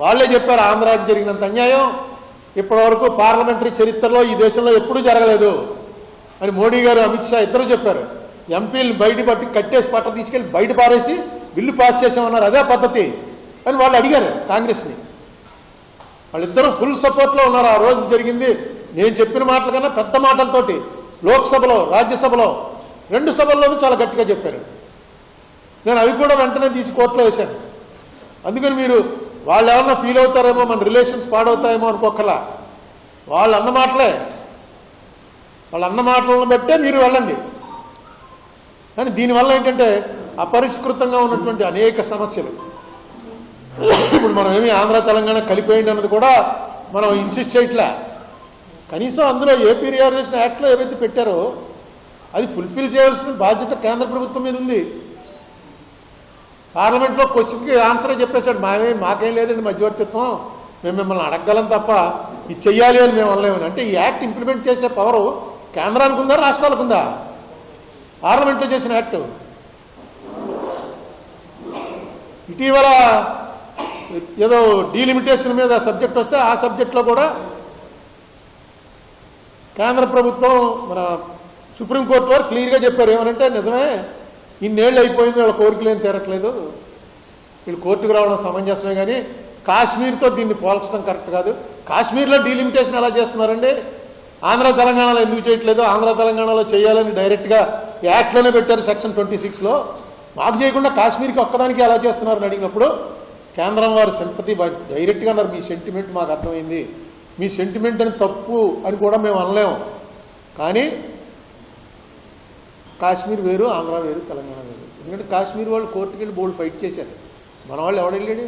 వాళ్ళే చెప్పారు ఆంధ్రాకి జరిగినంత అన్యాయం ఇప్పటివరకు పార్లమెంటరీ చరిత్రలో ఈ దేశంలో ఎప్పుడూ జరగలేదు అని మోడీ గారు అమిత్ షా ఇద్దరు చెప్పారు. ఎంపీలను బయట పట్టి కట్టేసి పట్ట తీసుకెళ్ళి బయట పారేసి బిల్లు పాస్ చేసామన్నారు. అదే పద్ధతి అని వాళ్ళు అడిగారు కాంగ్రెస్ని. వాళ్ళిద్దరూ ఫుల్ సపోర్ట్లో ఉన్నారు. ఆ రోజు జరిగింది నేను చెప్పిన మాటల కన్నా పెద్ద మాటలతోటి లోక్సభలో రాజ్యసభలో 2 సభల్లోనూ చాలా గట్టిగా చెప్పారు. నేను అవి కూడా వెంటనే తీసి కోర్టులో వేశాను. అందుకని మీరు వాళ్ళు ఏమన్నా ఫీల్ అవుతారేమో, మన రిలేషన్స్ పాడవుతాయేమో అనుకోకలా. వాళ్ళు అన్న మాటలే, వాళ్ళు అన్న మాటలను బట్టే మీరు వెళ్ళండి. కానీ దీనివల్ల ఏంటంటే అపరిష్కృతంగా ఉన్నటువంటి అనేక సమస్యలు ఇప్పుడు మనం ఏమి ఆంధ్ర తెలంగాణ కలిపేయండి అన్నది కూడా మనం ఇన్సిస్ట్ చేయట్లే. కనీసం అందులో ఏపీ రియార్గనైజేషన్ యాక్ట్లో ఏవైతే పెట్టారో అది ఫుల్ఫిల్ చేయాల్సిన బాధ్యత కేంద్ర ప్రభుత్వం మీద ఉంది. పార్లమెంట్లో క్వశ్చన్కి ఆన్సరే చెప్పేశాడు, మాకేం లేదండి మధ్యవర్తిత్వం, మేము మిమ్మల్ని అడగగలం తప్ప ఇది చెయ్యాలి అని మేము అనలేమని. అంటే ఈ యాక్ట్ ఇంప్లిమెంట్ చేసే పవరు కేంద్రానికి ఉందా రాష్ట్రాలకు ఉందా? పార్లమెంట్లో చేసిన యాక్ట్. ఇటీవల ఏదో డీలిమిటేషన్ మీద సబ్జెక్ట్ వస్తే ఆ సబ్జెక్ట్లో కూడా కేంద్ర ప్రభుత్వం మన సుప్రీంకోర్టు వారు క్లియర్గా చెప్పారు. ఏమనంటే నిజమే, ఇన్నేళ్ళు అయిపోయింది, వాళ్ళ కోరికలు ఏం తీరట్లేదు, వీళ్ళు కోర్టుకు రావడం సమంజసమే, కానీ కాశ్మీర్తో దీన్ని పోల్చడం కరెక్ట్ కాదు. కాశ్మీర్లో డీలిమిటేషన్ ఎలా చేస్తున్నారండి? ఆంధ్ర తెలంగాణలో ఎందుకు చేయట్లేదు? ఆంధ్ర తెలంగాణలో చేయాలని డైరెక్ట్గా యాక్ట్లోనే పెట్టారు సెక్షన్ 26లో. మాకు చేయకుండా కాశ్మీర్కి ఒక్కదానికి ఎలా చేస్తున్నారని అడిగినప్పుడు కేంద్రం వారు సింపతి డైరెక్ట్గా అన్నారు, మీ సెంటిమెంట్ మాకు అర్థమైంది, మీ సెంటిమెంట్ అని తప్పు అని కూడా మేము అనలేము, కానీ కాశ్మీర్ వేరు, ఆంధ్ర వేరు, తెలంగాణ వేరు. ఎందుకంటే కాశ్మీర్ వాళ్ళు కోర్టుకి వెళ్ళి బోల్డ్ ఫైట్ చేశారు, మన వాళ్ళు ఎవడు వెళ్ళాడు?